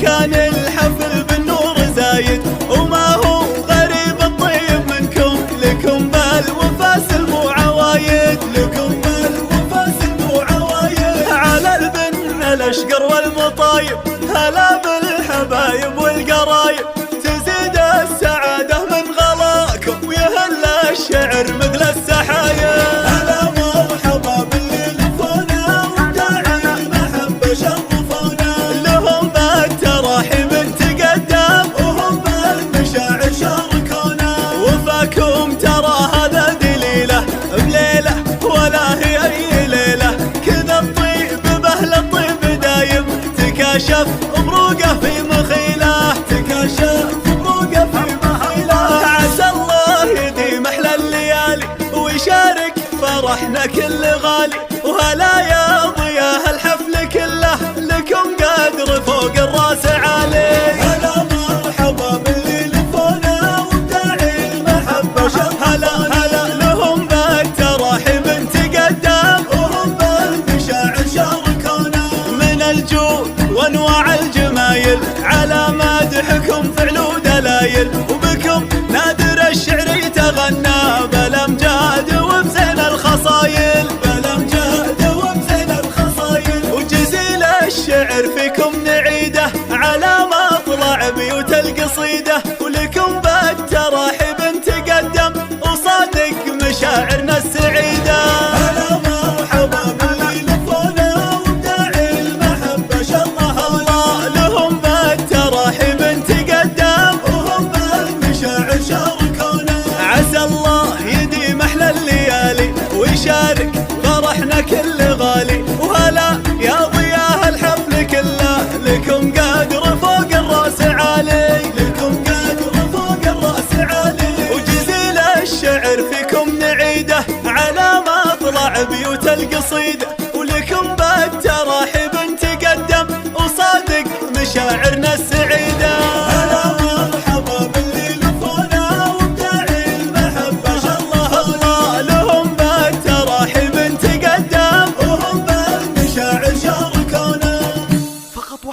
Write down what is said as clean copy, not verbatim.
كان الحفل بالنور زايد، وما هو غريب الطيب منكم، لكم بالوفا سلموا عوايد، لكم بالوفا سلموا عوايد. على البن الاشقر والمطايب، هلا بالحبايب والقرايب، تزيد السعادة من غلاكم، ويهل الشعر مثل السحايب. هلا مرحبا باللي لفونا، وداعي المحبة شرفونا، لهم بالتراحيب تقدم، وهم بالمشاعر شاركونا. وفاكم ترى هذا دليله بليله، ولا هي اي ليله، كذا الطيب باهل الطيب دايم، تكاشف بروقه في مخيله، تكاشف بروقه في مخيله. عسى الله يديم احلى الليالي، ويشارك فرحنا كل غالي، وهلا يا ضياء الحفل كله، لكم قدر فوق الراس عالي. هلا مرحبا باللي لفونا، وداعي المحبة شرفونا، هلا لهم بالتراحيب تقدم، وهم بالمشاعر شاركونا. من الجود وانواع الجمايل، على مدحكم فعل ودلايل، وبكم نادر الشعر يتغنى، بالامجاد وبزين الخصايل، بالامجاد وبزين الخصايل. وجزيل الشعر فيكم نعيده، على مطلع بيوت القصيده، ولكم بالتراحيب تقدم، وصادق مشاعرنا السعيده. هلا مرحبا باللي لفونا، وداعي المحبه شرفونا، لهم بالتراحيب تقدم، وهم بالمشاعر شاركونا. عسى الله يديم احلى الليالي، ويشارك فرحنا كل غالي، وهلا يا ضياء الحفل كله، لكم قدر فوق الراس عالي، لكم قدر فوق الراس عالي. وجزيل الشعر فيكم نعيده، على مطلع بيوت القصيده، ولكم بالتراحيب تقدم، وصادق مشاعرنا السعيده.